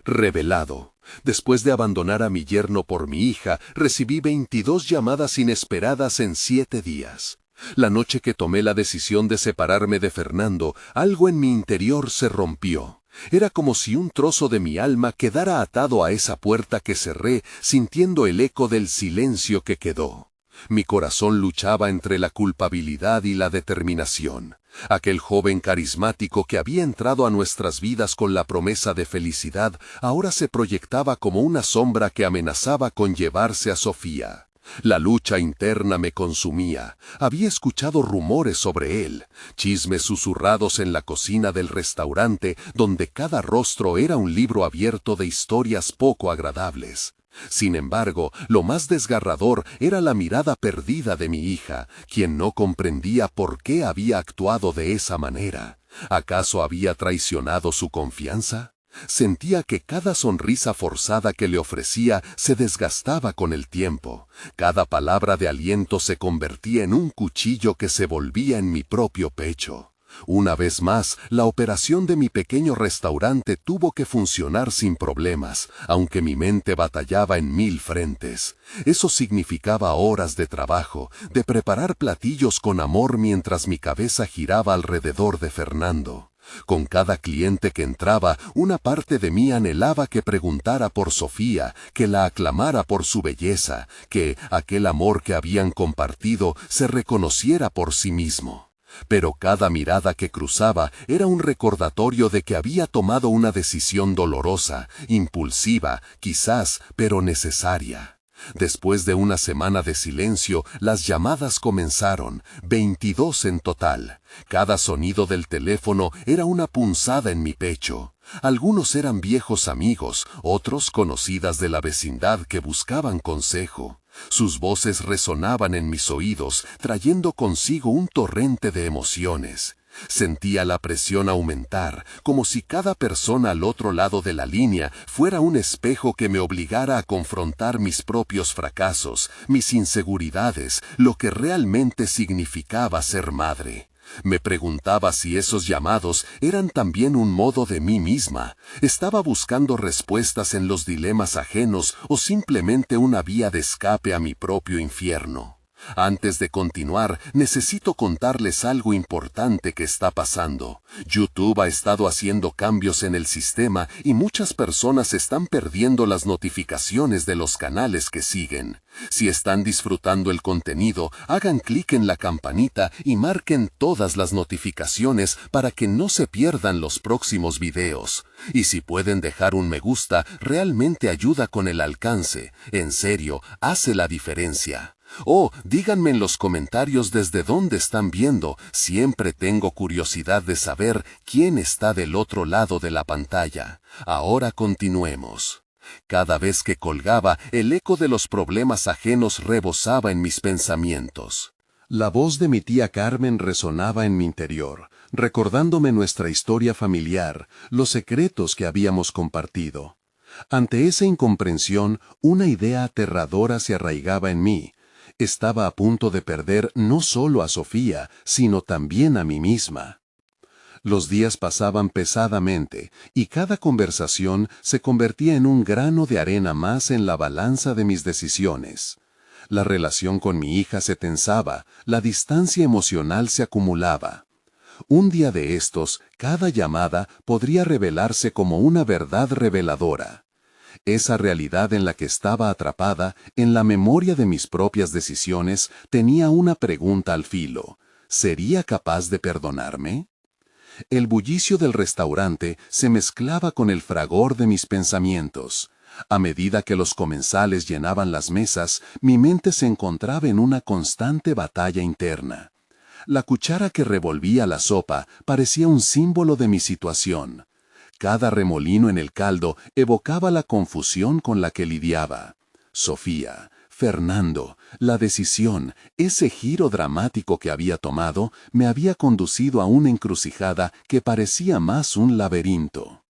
Revelado. Después de abandonar a mi yerno por mi hija, recibí 22 llamadas inesperadas en 7 días. La noche que tomé la decisión de separarme de Fernando, algo en mi interior se rompió. Era como si un trozo de mi alma quedara atado a esa puerta que cerré, sintiendo el eco del silencio que quedó. Mi corazón luchaba entre la culpabilidad y la determinación. Aquel joven carismático que había entrado a nuestras vidas con la promesa de felicidad, ahora se proyectaba como una sombra que amenazaba con llevarse a Sofía. La lucha interna me consumía. Había escuchado rumores sobre él, chismes susurrados en la cocina del restaurante, donde cada rostro era un libro abierto de historias poco agradables. Sin embargo, lo más desgarrador era la mirada perdida de mi hija, quien no comprendía por qué había actuado de esa manera. ¿Acaso había traicionado su confianza? Sentía que cada sonrisa forzada que le ofrecía se desgastaba con el tiempo. Cada palabra de aliento se convertía en un cuchillo que se volvía en mi propio pecho. Una vez más, la operación de mi pequeño restaurante tuvo que funcionar sin problemas, aunque mi mente batallaba en 1000 frentes. Eso significaba horas de trabajo, de preparar platillos con amor mientras mi cabeza giraba alrededor de Fernando. Con cada cliente que entraba, una parte de mí anhelaba que preguntara por Sofía, que la aclamara por su belleza, que aquel amor que habían compartido se reconociera por sí mismo. Pero cada mirada que cruzaba era un recordatorio de que había tomado una decisión dolorosa, impulsiva, quizás, pero necesaria. Después de una semana de silencio, las llamadas comenzaron, 22 en total. Cada sonido del teléfono era una punzada en mi pecho. Algunos eran viejos amigos, otros conocidas de la vecindad que buscaban consejo. Sus voces resonaban en mis oídos, trayendo consigo un torrente de emociones. Sentía la presión aumentar, como si cada persona al otro lado de la línea fuera un espejo que me obligara a confrontar mis propios fracasos, mis inseguridades, lo que realmente significaba ser madre. Me preguntaba si esos llamados eran también un modo de mí misma. ¿Estaba buscando respuestas en los dilemas ajenos o simplemente una vía de escape a mi propio infierno? Antes de continuar, necesito contarles algo importante que está pasando. YouTube ha estado haciendo cambios en el sistema y muchas personas están perdiendo las notificaciones de los canales que siguen. Si están disfrutando el contenido, hagan clic en la campanita y marquen todas las notificaciones para que no se pierdan los próximos videos. Y si pueden dejar un me gusta, realmente ayuda con el alcance. En serio, hace la diferencia. Díganme en los comentarios desde dónde están viendo. Siempre tengo curiosidad de saber quién está del otro lado de la pantalla. Ahora continuemos. Cada vez que colgaba, el eco de los problemas ajenos rebosaba en mis pensamientos. La voz de mi tía Carmen resonaba en mi interior, recordándome nuestra historia familiar, los secretos que habíamos compartido. Ante esa incomprensión, una idea aterradora se arraigaba en mí. Estaba a punto de perder no solo a Sofía, sino también a mí misma. Los días pasaban pesadamente, y cada conversación se convertía en un grano de arena más en la balanza de mis decisiones. La relación con mi hija se tensaba, la distancia emocional se acumulaba. Un día de estos, cada llamada podría revelarse como una verdad reveladora. Esa realidad en la que estaba atrapada, en la memoria de mis propias decisiones, tenía una pregunta al filo. ¿Sería capaz de perdonarme? El bullicio del restaurante se mezclaba con el fragor de mis pensamientos. A medida que los comensales llenaban las mesas, mi mente se encontraba en una constante batalla interna. La cuchara que revolvía la sopa parecía un símbolo de mi situación. Cada remolino en el caldo evocaba la confusión con la que lidiaba. Sofía, Fernando, la decisión, ese giro dramático que había tomado, me había conducido a una encrucijada que parecía más un laberinto.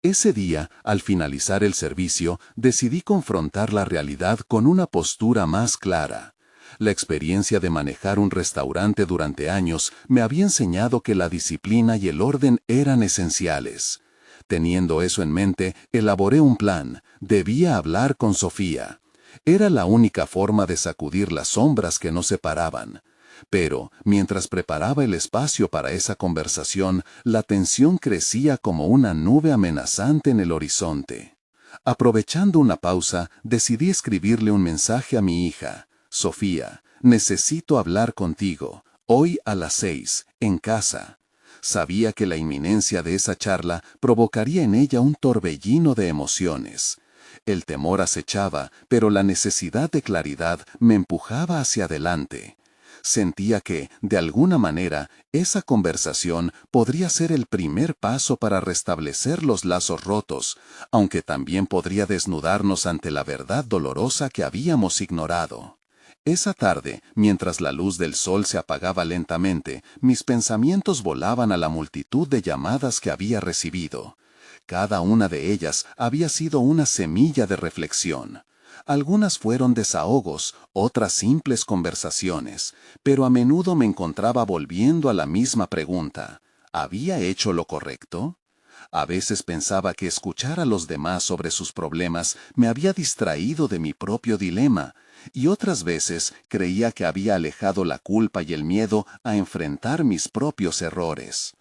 Ese día, al finalizar el servicio, decidí confrontar la realidad con una postura más clara. La experiencia de manejar un restaurante durante años me había enseñado que la disciplina y el orden eran esenciales. Teniendo eso en mente, elaboré un plan. Debía hablar con Sofía. Era la única forma de sacudir las sombras que nos separaban. Pero, mientras preparaba el espacio para esa conversación, la tensión crecía como una nube amenazante en el horizonte. Aprovechando una pausa, decidí escribirle un mensaje a mi hija. Sofía, necesito hablar contigo, hoy a las 6, en casa. Sabía que la inminencia de esa charla provocaría en ella un torbellino de emociones. El temor acechaba, pero la necesidad de claridad me empujaba hacia adelante. Sentía que, de alguna manera, esa conversación podría ser el primer paso para restablecer los lazos rotos, aunque también podría desnudarnos ante la verdad dolorosa que habíamos ignorado. Esa tarde, mientras la luz del sol se apagaba lentamente, mis pensamientos volaban a la multitud de llamadas que había recibido. Cada una de ellas había sido una semilla de reflexión. Algunas fueron desahogos, otras simples conversaciones, pero a menudo me encontraba volviendo a la misma pregunta. ¿Había hecho lo correcto? A veces pensaba que escuchar a los demás sobre sus problemas me había distraído de mi propio dilema, y otras veces creía que había alejado la culpa y el miedo a enfrentar mis propios errores.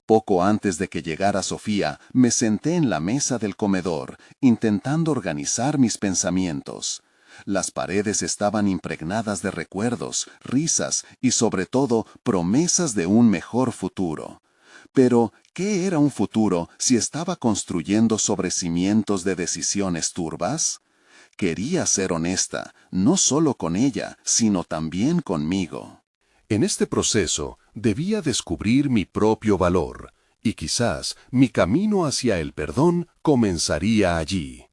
Poco antes de que llegara Sofía, me senté en la mesa del comedor, intentando organizar mis pensamientos. Las paredes estaban impregnadas de recuerdos, risas y sobre todo promesas de un mejor futuro. Pero, ¿qué era un futuro si estaba construyendo sobre cimientos de decisiones turbas? Quería ser honesta, no solo con ella, sino también conmigo. En este proceso debía descubrir mi propio valor, y quizás mi camino hacia el perdón comenzaría allí.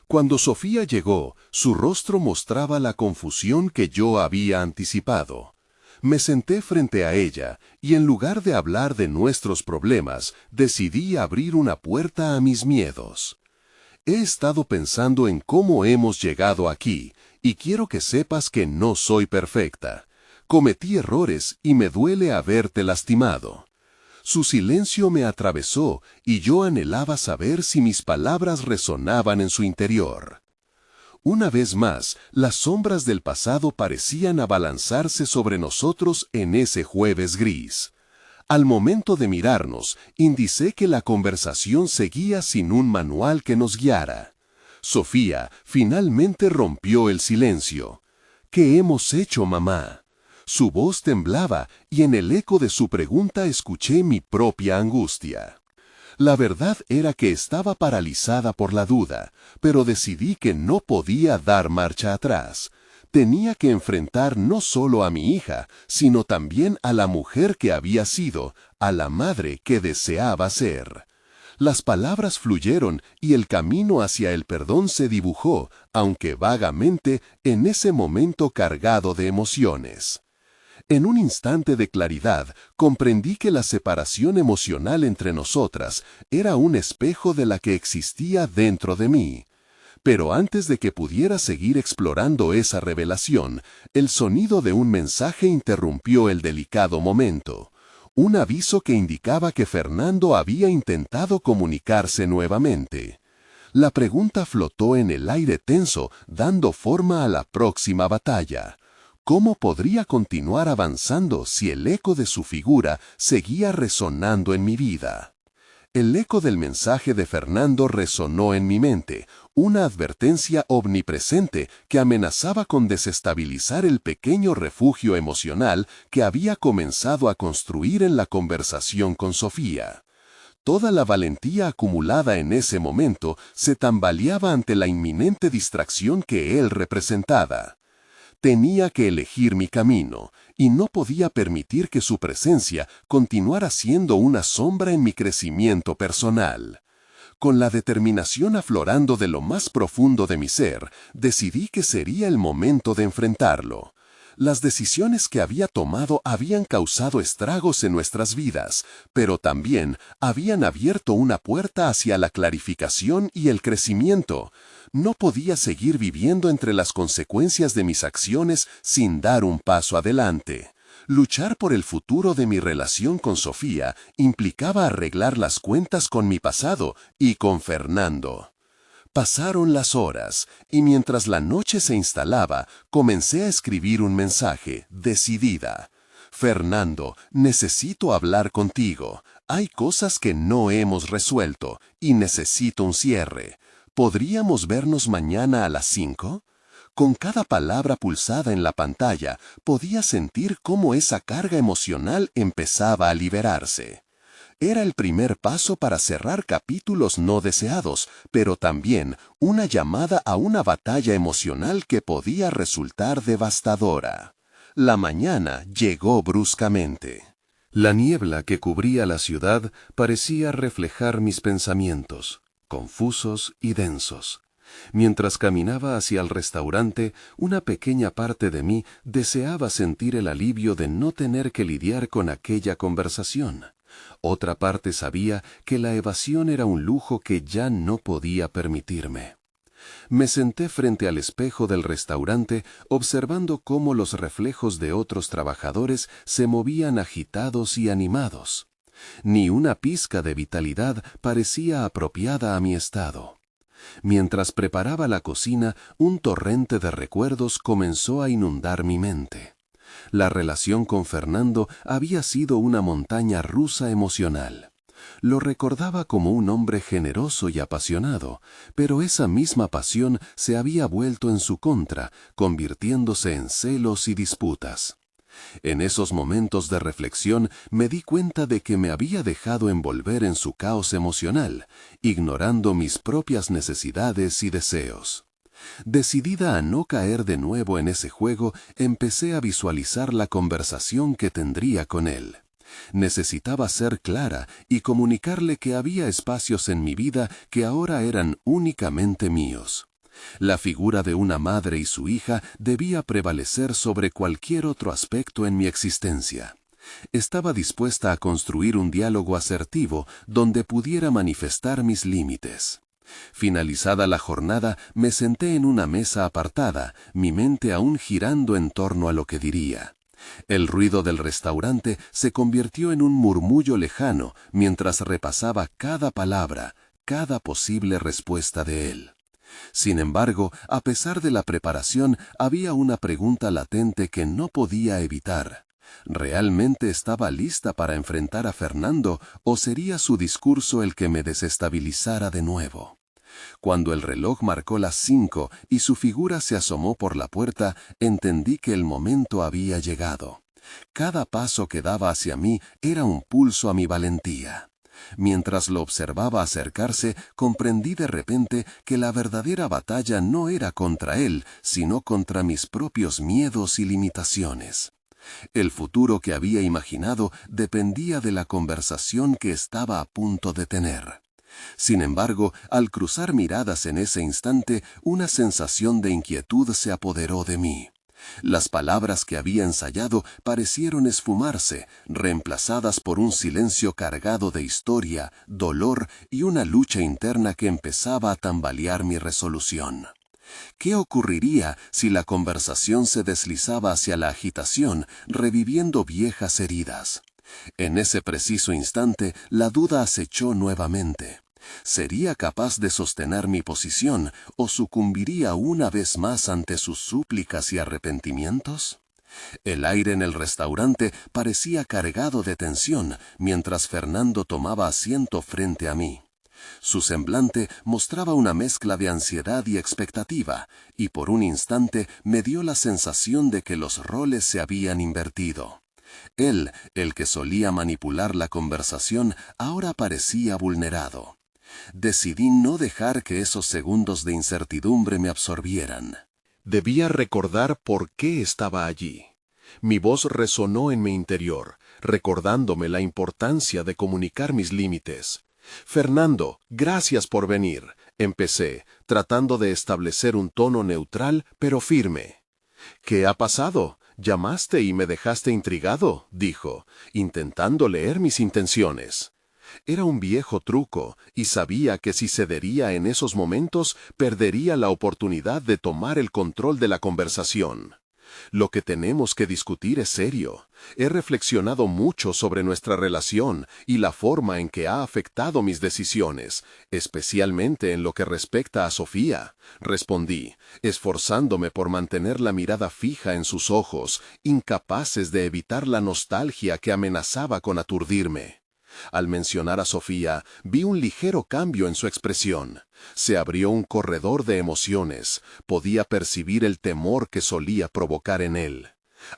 Cuando Sofía llegó, su rostro mostraba la confusión que yo había anticipado. Me senté frente a ella y en lugar de hablar de nuestros problemas, decidí abrir una puerta a mis miedos. He estado pensando en cómo hemos llegado aquí y quiero que sepas que no soy perfecta. Cometí errores y me duele haberte lastimado. Su silencio me atravesó y yo anhelaba saber si mis palabras resonaban en su interior. Una vez más, las sombras del pasado parecían abalanzarse sobre nosotros en ese jueves gris. Al momento de mirarnos, indicé que la conversación seguía sin un manual que nos guiara. Sofía finalmente rompió el silencio. ¿Qué hemos hecho, mamá? Su voz temblaba y en el eco de su pregunta escuché mi propia angustia. La verdad era que estaba paralizada por la duda, pero decidí que no podía dar marcha atrás. Tenía que enfrentar no solo a mi hija, sino también a la mujer que había sido, a la madre que deseaba ser. Las palabras fluyeron y el camino hacia el perdón se dibujó, aunque vagamente, en ese momento cargado de emociones. En un instante de claridad, comprendí que la separación emocional entre nosotras era un espejo de la que existía dentro de mí. Pero antes de que pudiera seguir explorando esa revelación, el sonido de un mensaje interrumpió el delicado momento. Un aviso que indicaba que Fernando había intentado comunicarse nuevamente. La pregunta flotó en el aire tenso, dando forma a la próxima batalla. ¿Cómo podría continuar avanzando si el eco de su figura seguía resonando en mi vida? El eco del mensaje de Fernando resonó en mi mente, una advertencia omnipresente que amenazaba con desestabilizar el pequeño refugio emocional que había comenzado a construir en la conversación con Sofía. Toda la valentía acumulada en ese momento se tambaleaba ante la inminente distracción que él representaba. Tenía que elegir mi camino, y no podía permitir que su presencia continuara siendo una sombra en mi crecimiento personal. Con la determinación aflorando de lo más profundo de mi ser, decidí que sería el momento de enfrentarlo. Las decisiones que había tomado habían causado estragos en nuestras vidas, pero también habían abierto una puerta hacia la clarificación y el crecimiento. No podía seguir viviendo entre las consecuencias de mis acciones sin dar un paso adelante. Luchar por el futuro de mi relación con Sofía implicaba arreglar las cuentas con mi pasado y con Fernando. Pasaron las horas, y mientras la noche se instalaba, comencé a escribir un mensaje, decidida. Fernando, necesito hablar contigo. Hay cosas que no hemos resuelto, y necesito un cierre. ¿Podríamos vernos mañana a las 5? Con cada palabra pulsada en la pantalla, podía sentir cómo esa carga emocional empezaba a liberarse. Era el primer paso para cerrar capítulos no deseados, pero también una llamada a una batalla emocional que podía resultar devastadora. La mañana llegó bruscamente. La niebla que cubría la ciudad parecía reflejar mis pensamientos, confusos y densos. Mientras caminaba hacia el restaurante, una pequeña parte de mí deseaba sentir el alivio de no tener que lidiar con aquella conversación. Otra parte sabía que la evasión era un lujo que ya no podía permitirme. Me senté frente al espejo del restaurante observando cómo los reflejos de otros trabajadores se movían agitados y animados. Ni una pizca de vitalidad parecía apropiada a mi estado. Mientras preparaba la cocina, un torrente de recuerdos comenzó a inundar mi mente. La relación con Fernando había sido una montaña rusa emocional. Lo recordaba como un hombre generoso y apasionado, pero esa misma pasión se había vuelto en su contra, convirtiéndose en celos y disputas. En esos momentos de reflexión me di cuenta de que me había dejado envolver en su caos emocional, ignorando mis propias necesidades y deseos. Decidida a no caer de nuevo en ese juego, empecé a visualizar la conversación que tendría con él. Necesitaba ser clara y comunicarle que había espacios en mi vida que ahora eran únicamente míos. La figura de una madre y su hija debía prevalecer sobre cualquier otro aspecto en mi existencia. Estaba dispuesta a construir un diálogo asertivo donde pudiera manifestar mis límites. Finalizada la jornada, me senté en una mesa apartada, mi mente aún girando en torno a lo que diría. El ruido del restaurante se convirtió en un murmullo lejano mientras repasaba cada palabra, cada posible respuesta de él. Sin embargo, a pesar de la preparación, había una pregunta latente que no podía evitar. ¿Realmente estaba lista para enfrentar a Fernando o sería su discurso el que me desestabilizara de nuevo? Cuando el reloj marcó las 5 y su figura se asomó por la puerta, entendí que el momento había llegado. Cada paso que daba hacia mí era un pulso a mi valentía. Mientras lo observaba acercarse, comprendí de repente que la verdadera batalla no era contra él, sino contra mis propios miedos y limitaciones. El futuro que había imaginado dependía de la conversación que estaba a punto de tener. Sin embargo, al cruzar miradas en ese instante, una sensación de inquietud se apoderó de mí. Las palabras que había ensayado parecieron esfumarse, reemplazadas por un silencio cargado de historia, dolor y una lucha interna que empezaba a tambalear mi resolución. ¿Qué ocurriría si la conversación se deslizaba hacia la agitación, reviviendo viejas heridas? En ese preciso instante, la duda acechó nuevamente. ¿Sería capaz de sostener mi posición o sucumbiría una vez más ante sus súplicas y arrepentimientos? El aire en el restaurante parecía cargado de tensión mientras Fernando tomaba asiento frente a mí. Su semblante mostraba una mezcla de ansiedad y expectativa, y por un instante me dio la sensación de que los roles se habían invertido. Él, el que solía manipular la conversación, ahora parecía vulnerado. Decidí no dejar que esos segundos de incertidumbre me absorbieran. Debía recordar por qué estaba allí. Mi voz resonó en mi interior, recordándome la importancia de comunicar mis límites. «Fernando, gracias por venir», empecé, tratando de establecer un tono neutral pero firme. «¿Qué ha pasado? Llamaste y me dejaste intrigado», dijo, intentando leer mis intenciones. Era un viejo truco, y sabía que si cedería en esos momentos, perdería la oportunidad de tomar el control de la conversación. Lo que tenemos que discutir es serio. He reflexionado mucho sobre nuestra relación y la forma en que ha afectado mis decisiones, especialmente en lo que respecta a Sofía, respondí, esforzándome por mantener la mirada fija en sus ojos, incapaces de evitar la nostalgia que amenazaba con aturdirme. Al mencionar a Sofía, vi un ligero cambio en su expresión. Se abrió un corredor de emociones. Podía percibir el temor que solía provocar en él.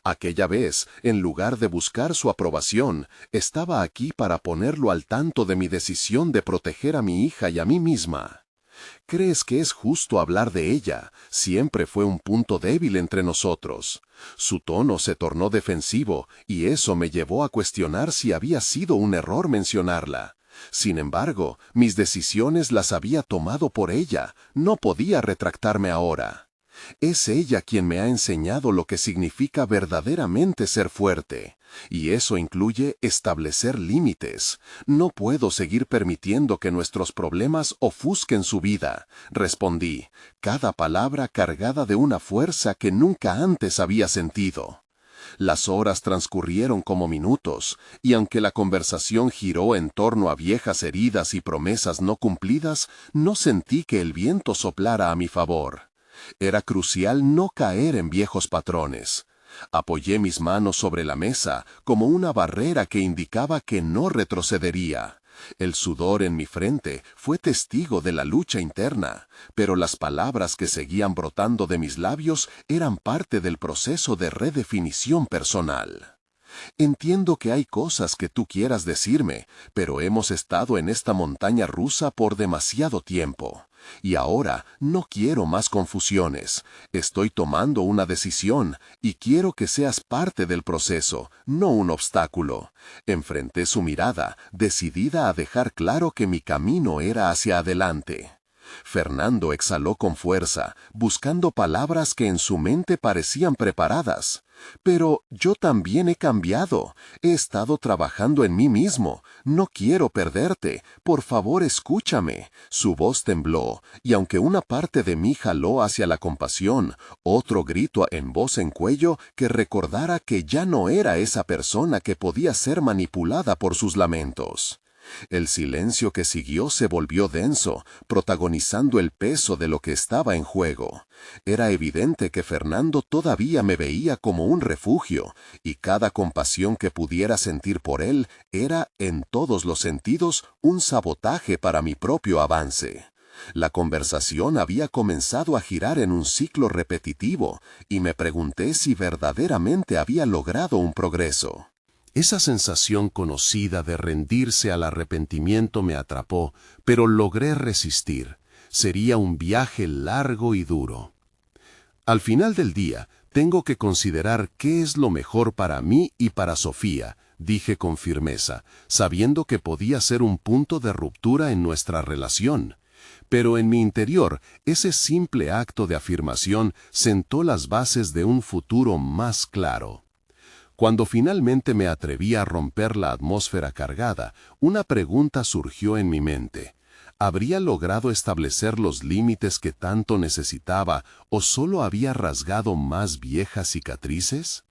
Aquella vez, en lugar de buscar su aprobación, estaba aquí para ponerlo al tanto de mi decisión de proteger a mi hija y a mí misma. ¿Crees que es justo hablar de ella? Siempre fue un punto débil entre nosotros. Su tono se tornó defensivo y eso me llevó a cuestionar si había sido un error mencionarla. Sin embargo, mis decisiones las había tomado por ella. No podía retractarme ahora. Es ella quien me ha enseñado lo que significa verdaderamente ser fuerte, y eso incluye establecer límites. No puedo seguir permitiendo que nuestros problemas ofusquen su vida, respondí, cada palabra cargada de una fuerza que nunca antes había sentido. Las horas transcurrieron como minutos, y aunque la conversación giró en torno a viejas heridas y promesas no cumplidas, no sentí que el viento soplara a mi favor. Era crucial no caer en viejos patrones. Apoyé mis manos sobre la mesa como una barrera que indicaba que no retrocedería. El sudor en mi frente fue testigo de la lucha interna, pero las palabras que seguían brotando de mis labios eran parte del proceso de redefinición personal. Entiendo que hay cosas que tú quieras decirme, pero hemos estado en esta montaña rusa por demasiado tiempo. Y ahora no quiero más confusiones. Estoy tomando una decisión y quiero que seas parte del proceso, no un obstáculo. Enfrenté su mirada, decidida a dejar claro que mi camino era hacia adelante. Fernando exhaló con fuerza, buscando palabras que en su mente parecían preparadas. Pero yo también he cambiado. He estado trabajando en mí mismo. No quiero perderte. Por favor, escúchame. Su voz tembló, y aunque una parte de mí jaló hacia la compasión, otro grito en voz en cuello que recordara que ya no era esa persona que podía ser manipulada por sus lamentos. El silencio que siguió se volvió denso, protagonizando el peso de lo que estaba en juego. Era evidente que Fernando todavía me veía como un refugio, y cada compasión que pudiera sentir por él era, en todos los sentidos, un sabotaje para mi propio avance. La conversación había comenzado a girar en un ciclo repetitivo, y me pregunté si verdaderamente había logrado un progreso. Esa sensación conocida de rendirse al arrepentimiento me atrapó, pero logré resistir. Sería un viaje largo y duro. Al final del día, tengo que considerar qué es lo mejor para mí y para Sofía, dije con firmeza, sabiendo que podía ser un punto de ruptura en nuestra relación. Pero en mi interior, ese simple acto de afirmación sentó las bases de un futuro más claro. Cuando finalmente me atreví a romper la atmósfera cargada, una pregunta surgió en mi mente. ¿Habría logrado establecer los límites que tanto necesitaba o solo había rasgado más viejas cicatrices?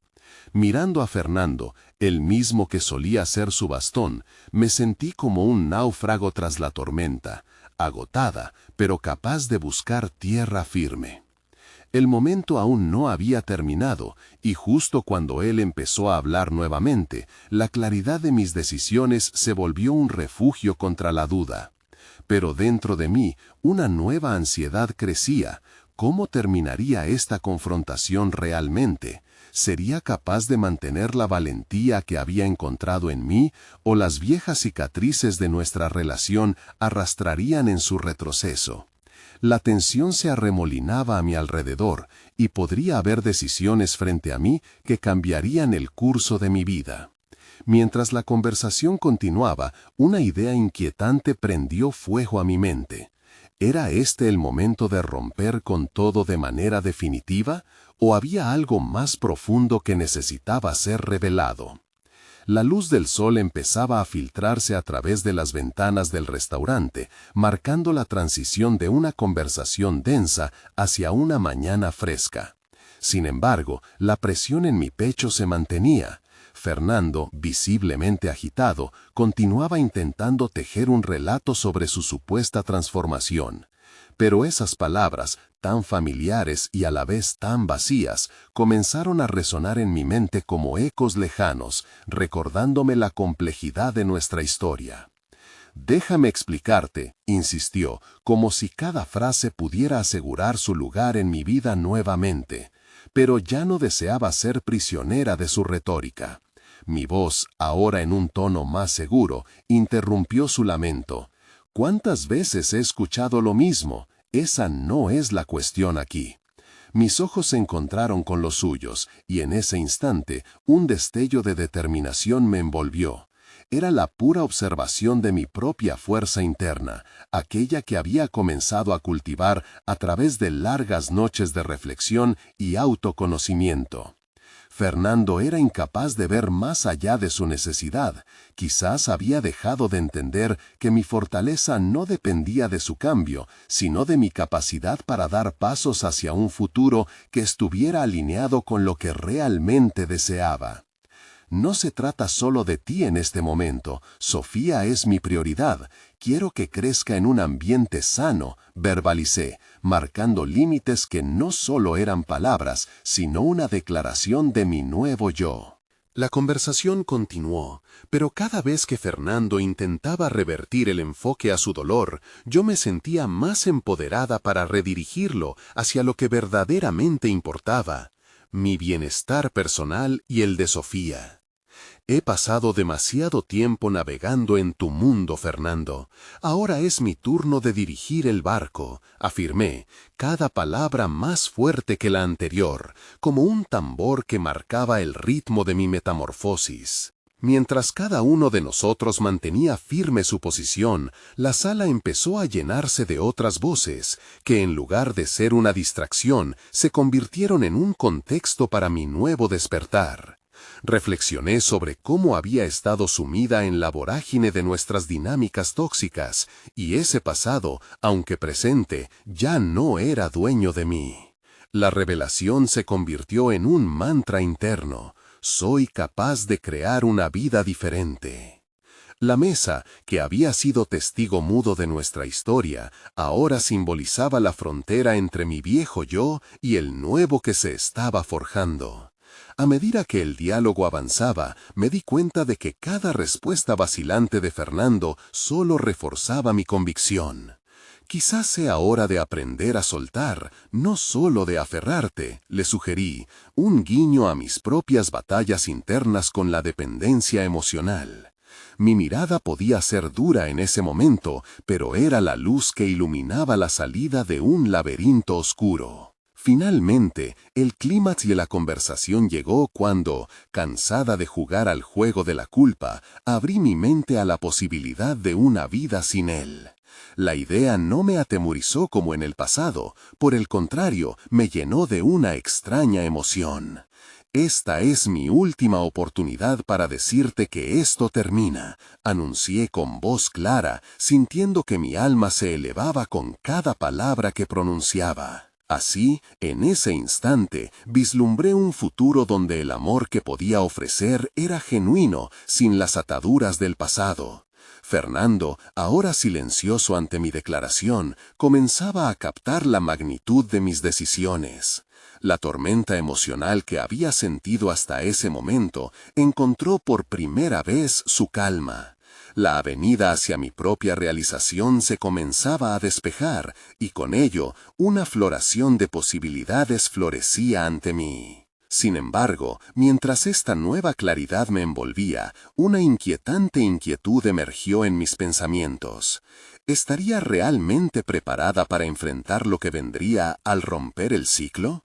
Mirando a Fernando, el mismo que solía ser su bastón, me sentí como un náufrago tras la tormenta, agotada, pero capaz de buscar tierra firme. El momento aún no había terminado, y justo cuando él empezó a hablar nuevamente, la claridad de mis decisiones se volvió un refugio contra la duda. Pero dentro de mí, una nueva ansiedad crecía. ¿Cómo terminaría esta confrontación realmente? ¿Sería capaz de mantener la valentía que había encontrado en mí, o las viejas cicatrices de nuestra relación arrastrarían en su retroceso? La tensión se arremolinaba a mi alrededor, y podría haber decisiones frente a mí que cambiarían el curso de mi vida. Mientras la conversación continuaba, una idea inquietante prendió fuego a mi mente. ¿Era este el momento de romper con todo de manera definitiva, o había algo más profundo que necesitaba ser revelado? La luz del sol empezaba a filtrarse a través de las ventanas del restaurante, marcando la transición de una conversación densa hacia una mañana fresca. Sin embargo, la presión en mi pecho se mantenía. Fernando, visiblemente agitado, continuaba intentando tejer un relato sobre su supuesta transformación. Pero esas palabras, tan familiares y a la vez tan vacías, comenzaron a resonar en mi mente como ecos lejanos, recordándome la complejidad de nuestra historia. «Déjame explicarte», insistió, como si cada frase pudiera asegurar su lugar en mi vida nuevamente. Pero ya no deseaba ser prisionera de su retórica. Mi voz, ahora en un tono más seguro, interrumpió su lamento. «¿Cuántas veces he escuchado lo mismo? Esa no es la cuestión aquí». Mis ojos se encontraron con los suyos, y en ese instante un destello de determinación me envolvió. Era la pura observación de mi propia fuerza interna, aquella que había comenzado a cultivar a través de largas noches de reflexión y autoconocimiento. Fernando era incapaz de ver más allá de su necesidad. Quizás había dejado de entender que mi fortaleza no dependía de su cambio, sino de mi capacidad para dar pasos hacia un futuro que estuviera alineado con lo que realmente deseaba. «No se trata solo de ti en este momento. Sofía es mi prioridad. Quiero que crezca en un ambiente sano», verbalicé, marcando límites que no solo eran palabras, sino una declaración de mi nuevo yo. La conversación continuó, pero cada vez que Fernando intentaba revertir el enfoque a su dolor, yo me sentía más empoderada para redirigirlo hacia lo que verdaderamente importaba: mi bienestar personal y el de Sofía. «He pasado demasiado tiempo navegando en tu mundo, Fernando. Ahora es mi turno de dirigir el barco», afirmé, cada palabra más fuerte que la anterior, como un tambor que marcaba el ritmo de mi metamorfosis. Mientras cada uno de nosotros mantenía firme su posición, la sala empezó a llenarse de otras voces, que en lugar de ser una distracción, se convirtieron en un contexto para mi nuevo despertar. Reflexioné sobre cómo había estado sumida en la vorágine de nuestras dinámicas tóxicas, y ese pasado, aunque presente, ya no era dueño de mí. La revelación se convirtió en un mantra interno: soy capaz de crear una vida diferente. La mesa, que había sido testigo mudo de nuestra historia, ahora simbolizaba la frontera entre mi viejo yo y el nuevo que se estaba forjando. A medida que el diálogo avanzaba, me di cuenta de que cada respuesta vacilante de Fernando solo reforzaba mi convicción. «Quizás sea hora de aprender a soltar, no solo de aferrarte», le sugerí, un guiño a mis propias batallas internas con la dependencia emocional. Mi mirada podía ser dura en ese momento, pero era la luz que iluminaba la salida de un laberinto oscuro. Finalmente, el clímax de la conversación llegó cuando, cansada de jugar al juego de la culpa, abrí mi mente a la posibilidad de una vida sin él. La idea no me atemorizó como en el pasado, por el contrario, me llenó de una extraña emoción. «Esta es mi última oportunidad para decirte que esto termina», anuncié con voz clara, sintiendo que mi alma se elevaba con cada palabra que pronunciaba. Así, en ese instante, vislumbré un futuro donde el amor que podía ofrecer era genuino, sin las ataduras del pasado. Fernando, ahora silencioso ante mi declaración, comenzaba a captar la magnitud de mis decisiones. La tormenta emocional que había sentido hasta ese momento encontró por primera vez su calma. La avenida hacia mi propia realización se comenzaba a despejar, y con ello una floración de posibilidades florecía ante mí. Sin embargo, mientras esta nueva claridad me envolvía, una inquietante inquietud emergió en mis pensamientos. ¿Estaría realmente preparada para enfrentar lo que vendría al romper el ciclo?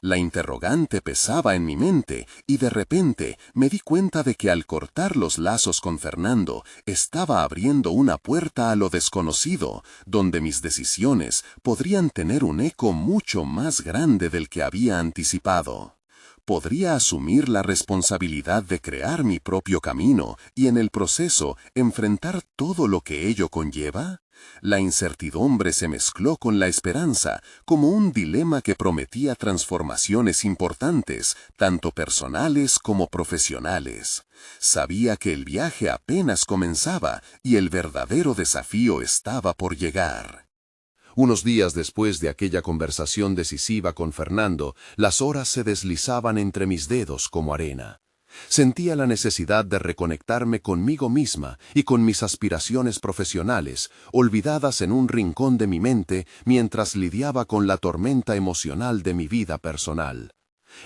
La interrogante pesaba en mi mente, y de repente me di cuenta de que al cortar los lazos con Fernando, estaba abriendo una puerta a lo desconocido, donde mis decisiones podrían tener un eco mucho más grande del que había anticipado. podría asumir la responsabilidad de crear mi propio camino y en el proceso enfrentar todo lo que ello conlleva? La incertidumbre se mezcló con la esperanza, como un dilema que prometía transformaciones importantes, tanto personales como profesionales. Sabía que el viaje apenas comenzaba y el verdadero desafío estaba por llegar. Unos días después de aquella conversación decisiva con Fernando, las horas se deslizaban entre mis dedos como arena. Sentía la necesidad de reconectarme conmigo misma y con mis aspiraciones profesionales, olvidadas en un rincón de mi mente mientras lidiaba con la tormenta emocional de mi vida personal.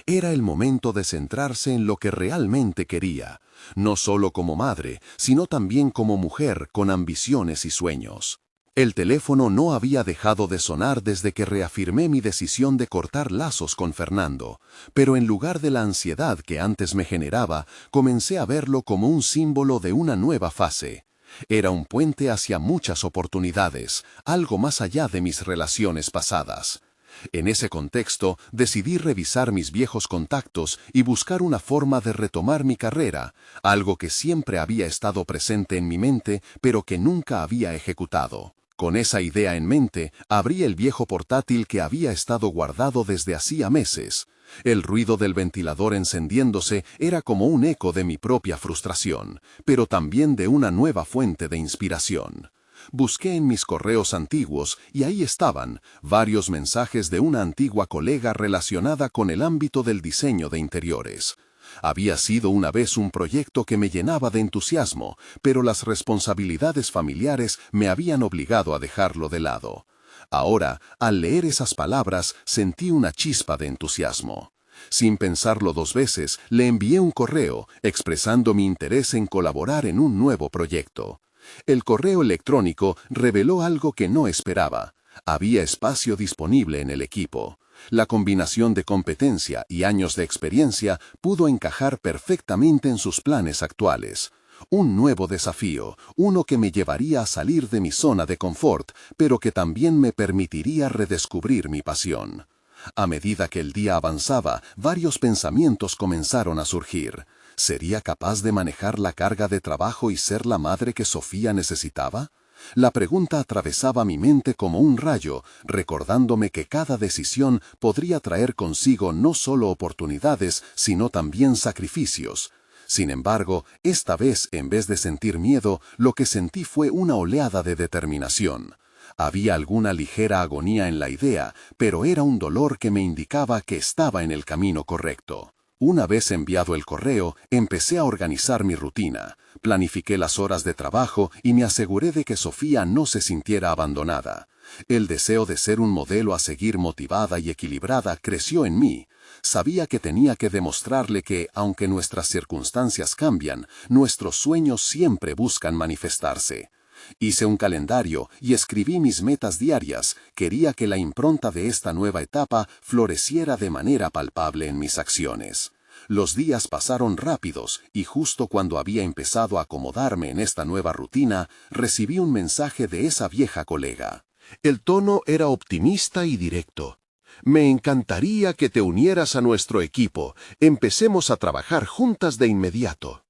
Era el momento de centrarse en lo que realmente quería, no solo como madre, sino también como mujer con ambiciones y sueños. El teléfono no había dejado de sonar desde que reafirmé mi decisión de cortar lazos con Fernando, pero en lugar de la ansiedad que antes me generaba, comencé a verlo como un símbolo de una nueva fase. Era un puente hacia muchas oportunidades, algo más allá de mis relaciones pasadas. En ese contexto, decidí revisar mis viejos contactos y buscar una forma de retomar mi carrera, algo que siempre había estado presente en mi mente, pero que nunca había ejecutado. Con esa idea en mente, abrí el viejo portátil que había estado guardado desde hacía meses. El ruido del ventilador encendiéndose era como un eco de mi propia frustración, pero también de una nueva fuente de inspiración. Busqué en mis correos antiguos y ahí estaban varios mensajes de una antigua colega relacionada con el ámbito del diseño de interiores. Había sido una vez un proyecto que me llenaba de entusiasmo, pero las responsabilidades familiares me habían obligado a dejarlo de lado. Ahora, al leer esas palabras, sentí una chispa de entusiasmo. Sin pensarlo dos veces, le envié un correo expresando mi interés en colaborar en un nuevo proyecto. El correo electrónico reveló algo que no esperaba. Había espacio disponible en el equipo. La combinación de competencia y años de experiencia pudo encajar perfectamente en sus planes actuales. Un nuevo desafío, uno que me llevaría a salir de mi zona de confort, pero que también me permitiría redescubrir mi pasión. A medida que el día avanzaba, varios pensamientos comenzaron a surgir. ¿Sería capaz de manejar la carga de trabajo y ser la madre que Sofía necesitaba? La pregunta atravesaba mi mente como un rayo, recordándome que cada decisión podría traer consigo no solo oportunidades, sino también sacrificios. Sin embargo, esta vez, en vez de sentir miedo, lo que sentí fue una oleada de determinación. Había alguna ligera agonía en la idea, pero era un dolor que me indicaba que estaba en el camino correcto. Una vez enviado el correo, empecé a organizar mi rutina. Planifiqué las horas de trabajo y me aseguré de que Sofía no se sintiera abandonada. El deseo de ser un modelo a seguir motivada y equilibrada creció en mí. Sabía que tenía que demostrarle que, aunque nuestras circunstancias cambian, nuestros sueños siempre buscan manifestarse. Hice un calendario y escribí mis metas diarias. Quería que la impronta de esta nueva etapa floreciera de manera palpable en mis acciones. Los días pasaron rápidos y justo cuando había empezado a acomodarme en esta nueva rutina, recibí un mensaje de esa vieja colega. El tono era optimista y directo. Me encantaría que te unieras a nuestro equipo. Empecemos a trabajar juntas de inmediato.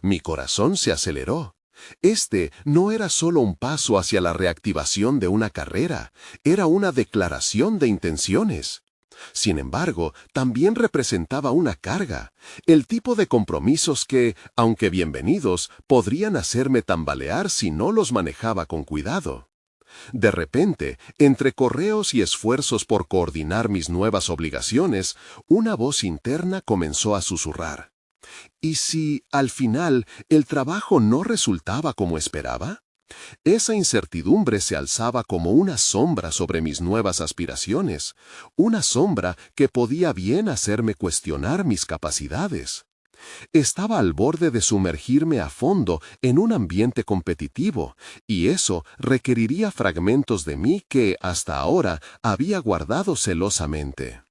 Mi corazón se aceleró. Este no era solo un paso hacia la reactivación de una carrera, era una declaración de intenciones. Sin embargo, también representaba una carga, el tipo de compromisos que, aunque bienvenidos, podrían hacerme tambalear si no los manejaba con cuidado. De repente, entre correos y esfuerzos por coordinar mis nuevas obligaciones, una voz interna comenzó a susurrar. ¿Y si, al final, el trabajo no resultaba como esperaba? Esa incertidumbre se alzaba como una sombra sobre mis nuevas aspiraciones, una sombra que podía bien hacerme cuestionar mis capacidades. Estaba al borde de sumergirme a fondo en un ambiente competitivo, y eso requeriría fragmentos de mí que, hasta ahora, había guardado celosamente.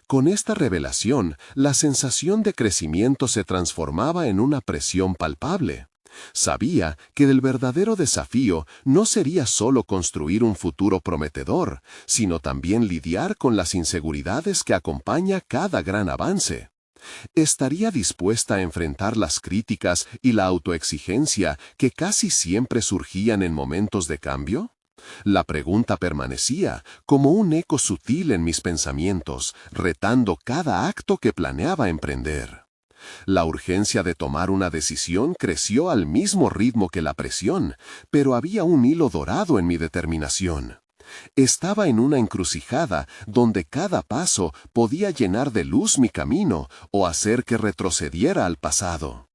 Con esta revelación, la sensación de crecimiento se transformaba en una presión palpable. Sabía que el verdadero desafío no sería solo construir un futuro prometedor, sino también lidiar con las inseguridades que acompaña cada gran avance. ¿Estaría dispuesta a enfrentar las críticas y la autoexigencia que casi siempre surgían en momentos de cambio? La pregunta permanecía como un eco sutil en mis pensamientos, retando cada acto que planeaba emprender. La urgencia de tomar una decisión creció al mismo ritmo que la presión, pero había un hilo dorado en mi determinación. Estaba en una encrucijada donde cada paso podía llenar de luz mi camino o hacer que retrocediera al pasado.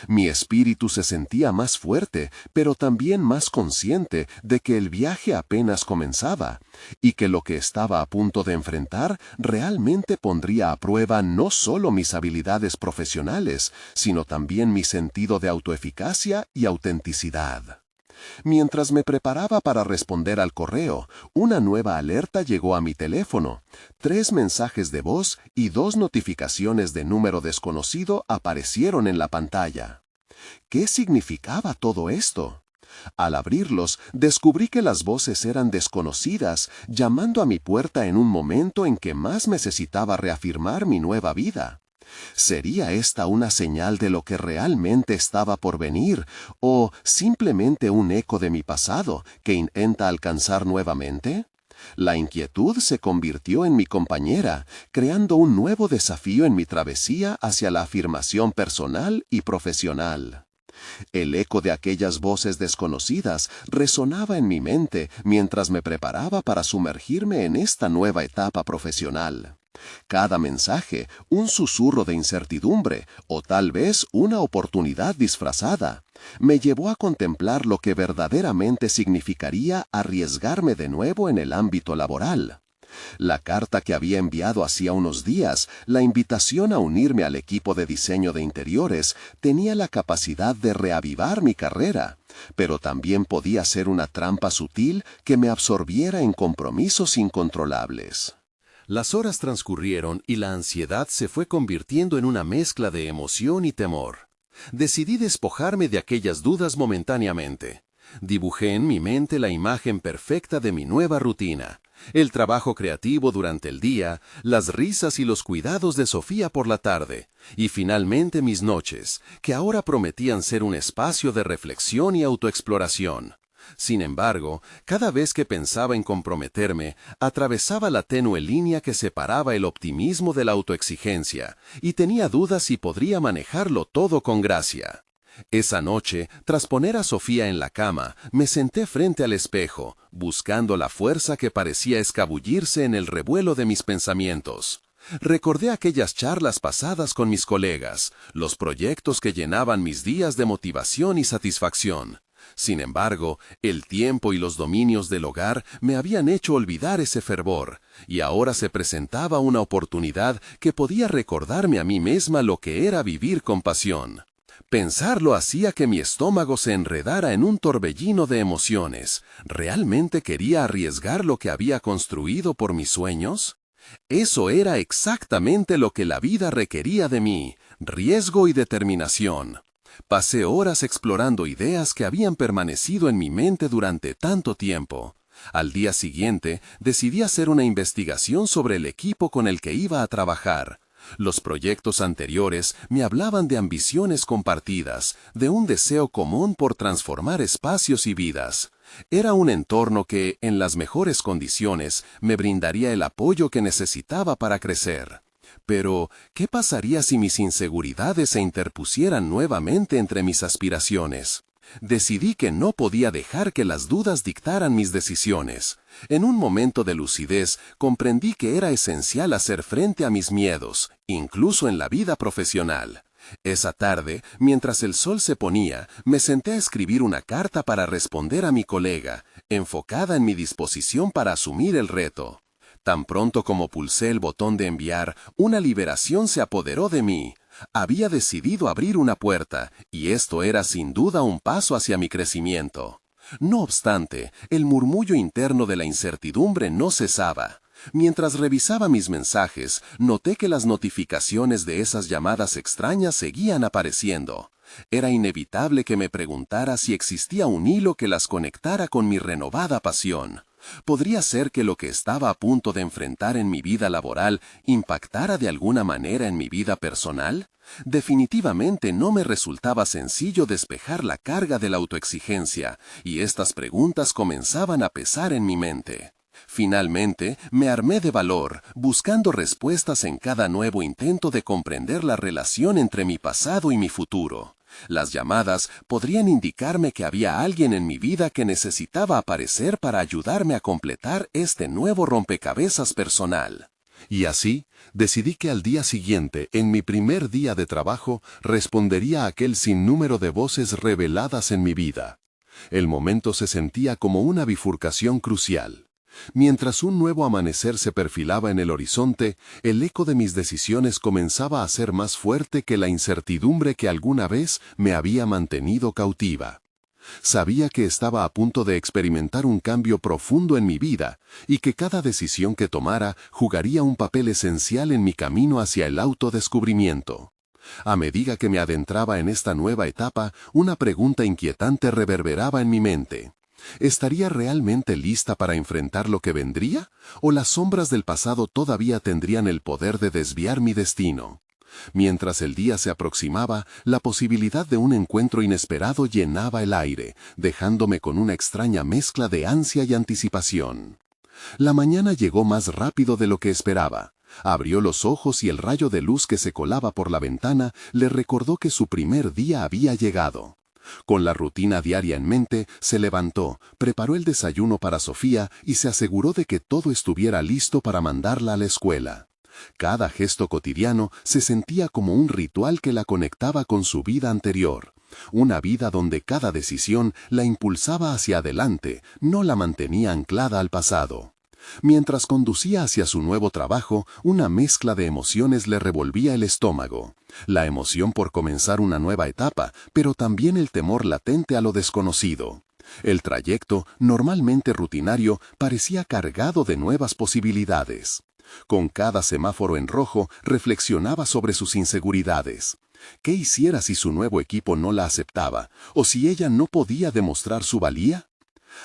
Mi espíritu se sentía más fuerte, pero también más consciente de que el viaje apenas comenzaba, y que lo que estaba a punto de enfrentar realmente pondría a prueba no solo mis habilidades profesionales, sino también mi sentido de autoeficacia y autenticidad. Mientras me preparaba para responder al correo, una nueva alerta llegó a mi teléfono. 3 mensajes de voz y 2 notificaciones de número desconocido aparecieron en la pantalla. ¿Qué significaba todo esto? Al abrirlos, descubrí que las voces eran desconocidas, llamando a mi puerta en un momento en que más necesitaba reafirmar mi nueva vida. ¿Sería esta una señal de lo que realmente estaba por venir, o simplemente un eco de mi pasado que intenta alcanzar nuevamente? La inquietud se convirtió en mi compañera, creando un nuevo desafío en mi travesía hacia la afirmación personal y profesional. El eco de aquellas voces desconocidas resonaba en mi mente mientras me preparaba para sumergirme en esta nueva etapa profesional. Cada mensaje, un susurro de incertidumbre o tal vez una oportunidad disfrazada, me llevó a contemplar lo que verdaderamente significaría arriesgarme de nuevo en el ámbito laboral. La carta que había enviado hacía unos días, la invitación a unirme al equipo de diseño de interiores, tenía la capacidad de reavivar mi carrera, pero también podía ser una trampa sutil que me absorbiera en compromisos incontrolables. Las horas transcurrieron y la ansiedad se fue convirtiendo en una mezcla de emoción y temor. Decidí despojarme de aquellas dudas momentáneamente. Dibujé en mi mente la imagen perfecta de mi nueva rutina, el trabajo creativo durante el día, las risas y los cuidados de Sofía por la tarde, y finalmente mis noches, que ahora prometían ser un espacio de reflexión y autoexploración. Sin embargo, cada vez que pensaba en comprometerme, atravesaba la tenue línea que separaba el optimismo de la autoexigencia, y tenía dudas si podría manejarlo todo con gracia. Esa noche, tras poner a Sofía en la cama, me senté frente al espejo, buscando la fuerza que parecía escabullirse en el revuelo de mis pensamientos. Recordé aquellas charlas pasadas con mis colegas, los proyectos que llenaban mis días de motivación y satisfacción. Sin embargo, el tiempo y los dominios del hogar me habían hecho olvidar ese fervor, y ahora se presentaba una oportunidad que podía recordarme a mí misma lo que era vivir con pasión. Pensarlo hacía que mi estómago se enredara en un torbellino de emociones. ¿Realmente quería arriesgar lo que había construido por mis sueños? Eso era exactamente lo que la vida requería de mí, riesgo y determinación. Pasé horas explorando ideas que habían permanecido en mi mente durante tanto tiempo. Al día siguiente, decidí hacer una investigación sobre el equipo con el que iba a trabajar. Los proyectos anteriores me hablaban de ambiciones compartidas, de un deseo común por transformar espacios y vidas. Era un entorno que, en las mejores condiciones, me brindaría el apoyo que necesitaba para crecer. Pero, ¿qué pasaría si mis inseguridades se interpusieran nuevamente entre mis aspiraciones? Decidí que no podía dejar que las dudas dictaran mis decisiones. En un momento de lucidez, comprendí que era esencial hacer frente a mis miedos, incluso en la vida profesional. Esa tarde, mientras el sol se ponía, me senté a escribir una carta para responder a mi colega, enfocada en mi disposición para asumir el reto. Tan pronto como pulsé el botón de enviar, una liberación se apoderó de mí. Había decidido abrir una puerta, y esto era sin duda un paso hacia mi crecimiento. No obstante, el murmullo interno de la incertidumbre no cesaba. Mientras revisaba mis mensajes, noté que las notificaciones de esas llamadas extrañas seguían apareciendo. Era inevitable que me preguntara si existía un hilo que las conectara con mi renovada pasión. ¿Podría ser que lo que estaba a punto de enfrentar en mi vida laboral impactara de alguna manera en mi vida personal? Definitivamente no me resultaba sencillo despejar la carga de la autoexigencia, y estas preguntas comenzaban a pesar en mi mente. Finalmente, me armé de valor, buscando respuestas en cada nuevo intento de comprender la relación entre mi pasado y mi futuro. Las llamadas podrían indicarme que había alguien en mi vida que necesitaba aparecer para ayudarme a completar este nuevo rompecabezas personal. Y así, decidí que al día siguiente, en mi primer día de trabajo, respondería a aquel sinnúmero de voces reveladas en mi vida. El momento se sentía como una bifurcación crucial. Mientras un nuevo amanecer se perfilaba en el horizonte, el eco de mis decisiones comenzaba a ser más fuerte que la incertidumbre que alguna vez me había mantenido cautiva. Sabía que estaba a punto de experimentar un cambio profundo en mi vida y que cada decisión que tomara jugaría un papel esencial en mi camino hacia el autodescubrimiento. A medida que me adentraba en esta nueva etapa, una pregunta inquietante reverberaba en mi mente. ¿Estaría realmente lista para enfrentar lo que vendría? ¿O las sombras del pasado todavía tendrían el poder de desviar mi destino? Mientras el día se aproximaba, la posibilidad de un encuentro inesperado llenaba el aire, dejándome con una extraña mezcla de ansia y anticipación. La mañana llegó más rápido de lo que esperaba. Abrió los ojos y el rayo de luz que se colaba por la ventana le recordó que su primer día había llegado. Con la rutina diaria en mente, se levantó, preparó el desayuno para Sofía y se aseguró de que todo estuviera listo para mandarla a la escuela. Cada gesto cotidiano se sentía como un ritual que la conectaba con su vida anterior, una vida donde cada decisión la impulsaba hacia adelante, no la mantenía anclada al pasado. Mientras conducía hacia su nuevo trabajo, una mezcla de emociones le revolvía el estómago. La emoción por comenzar una nueva etapa, pero también el temor latente a lo desconocido. El trayecto, normalmente rutinario, parecía cargado de nuevas posibilidades. Con cada semáforo en rojo, reflexionaba sobre sus inseguridades. ¿Qué hiciera si su nuevo equipo no la aceptaba? ¿O si ella no podía demostrar su valía?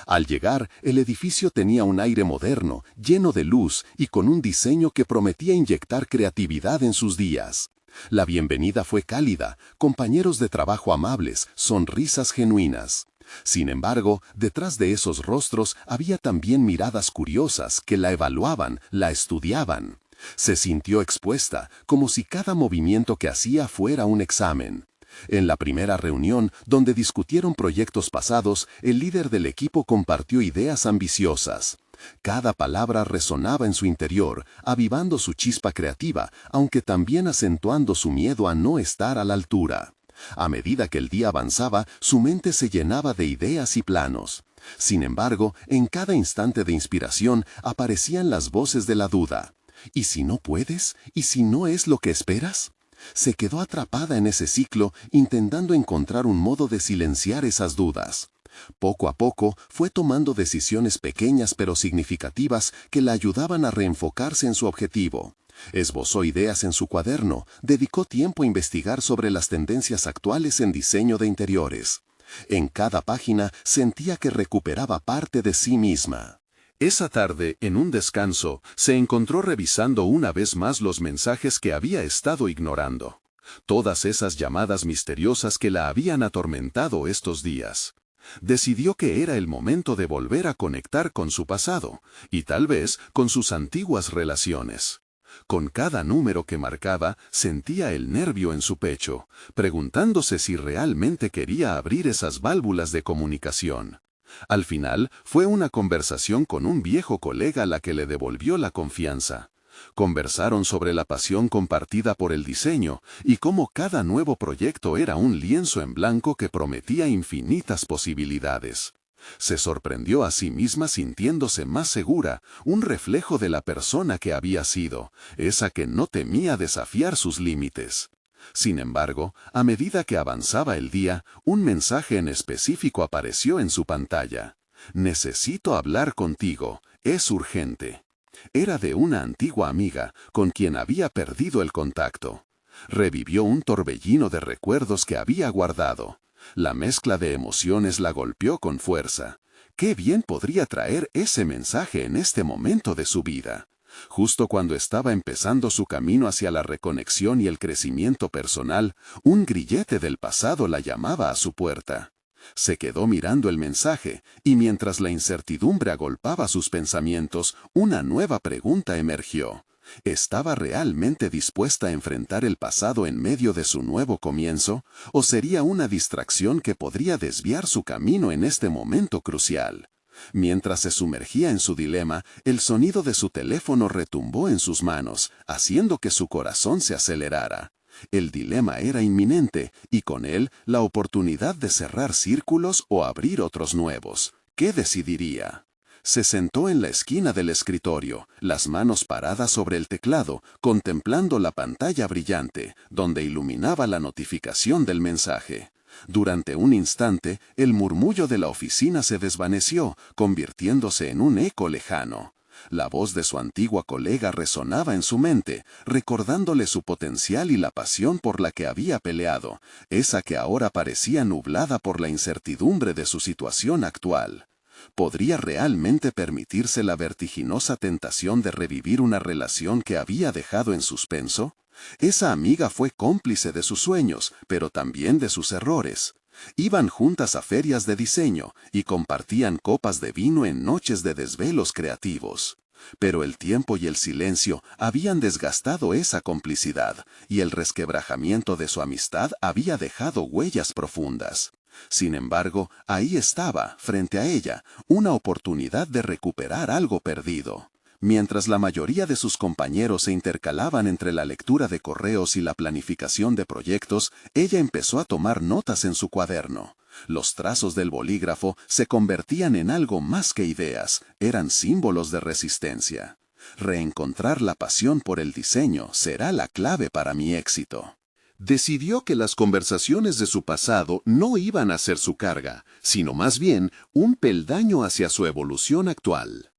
Al llegar, el edificio tenía un aire moderno, lleno de luz y con un diseño que prometía inyectar creatividad en sus días. La bienvenida fue cálida, compañeros de trabajo amables, sonrisas genuinas. Sin embargo, detrás de esos rostros había también miradas curiosas que la evaluaban, la estudiaban. Se sintió expuesta, como si cada movimiento que hacía fuera un examen. En la primera reunión, donde discutieron proyectos pasados, el líder del equipo compartió ideas ambiciosas. Cada palabra resonaba en su interior, avivando su chispa creativa, aunque también acentuando su miedo a no estar a la altura. A medida que el día avanzaba, su mente se llenaba de ideas y planos. Sin embargo, en cada instante de inspiración aparecían las voces de la duda. ¿Y si no puedes? ¿Y si no es lo que esperas? Se quedó atrapada en ese ciclo, intentando encontrar un modo de silenciar esas dudas. Poco a poco fue tomando decisiones pequeñas pero significativas que la ayudaban a reenfocarse en su objetivo. Esbozó ideas en su cuaderno, dedicó tiempo a investigar sobre las tendencias actuales en diseño de interiores. En cada página sentía que recuperaba parte de sí misma. Esa tarde, en un descanso, se encontró revisando una vez más los mensajes que había estado ignorando. Todas esas llamadas misteriosas que la habían atormentado estos días. Decidió que era el momento de volver a conectar con su pasado, y tal vez con sus antiguas relaciones. Con cada número que marcaba, sentía el nervio en su pecho, preguntándose si realmente quería abrir esas válvulas de comunicación. Al final, fue una conversación con un viejo colega la que le devolvió la confianza. Conversaron sobre la pasión compartida por el diseño y cómo cada nuevo proyecto era un lienzo en blanco que prometía infinitas posibilidades. Se sorprendió a sí misma sintiéndose más segura, un reflejo de la persona que había sido, esa que no temía desafiar sus límites. Sin embargo, a medida que avanzaba el día, un mensaje en específico apareció en su pantalla. «Necesito hablar contigo, es urgente». Era de una antigua amiga, con quien había perdido el contacto. Revivió un torbellino de recuerdos que había guardado. La mezcla de emociones la golpeó con fuerza. ¿Qué bien podría traer ese mensaje en este momento de su vida? Justo cuando estaba empezando su camino hacia la reconexión y el crecimiento personal, un grillete del pasado la llamaba a su puerta. Se quedó mirando el mensaje, y mientras la incertidumbre agolpaba sus pensamientos, una nueva pregunta emergió. ¿Estaba realmente dispuesta a enfrentar el pasado en medio de su nuevo comienzo, o sería una distracción que podría desviar su camino en este momento crucial? Mientras se sumergía en su dilema, el sonido de su teléfono retumbó en sus manos, haciendo que su corazón se acelerara. El dilema era inminente, y con él la oportunidad de cerrar círculos o abrir otros nuevos. ¿Qué decidiría? Se sentó en la esquina del escritorio, las manos paradas sobre el teclado, contemplando la pantalla brillante, donde iluminaba la notificación del mensaje. Durante un instante, el murmullo de la oficina se desvaneció, convirtiéndose en un eco lejano. La voz de su antigua colega resonaba en su mente, recordándole su potencial y la pasión por la que había peleado, esa que ahora parecía nublada por la incertidumbre de su situación actual. ¿Podría realmente permitirse la vertiginosa tentación de revivir una relación que había dejado en suspenso? Esa amiga fue cómplice de sus sueños, pero también de sus errores. Iban juntas a ferias de diseño y compartían copas de vino en noches de desvelos creativos. Pero el tiempo y el silencio habían desgastado esa complicidad, y el resquebrajamiento de su amistad había dejado huellas profundas. Sin embargo, ahí estaba, frente a ella, una oportunidad de recuperar algo perdido. Mientras la mayoría de sus compañeros se intercalaban entre la lectura de correos y la planificación de proyectos, ella empezó a tomar notas en su cuaderno. Los trazos del bolígrafo se convertían en algo más que ideas, eran símbolos de resistencia. Reencontrar la pasión por el diseño será la clave para mi éxito. Decidió que las conversaciones de su pasado no iban a ser su carga, sino más bien un peldaño hacia su evolución actual.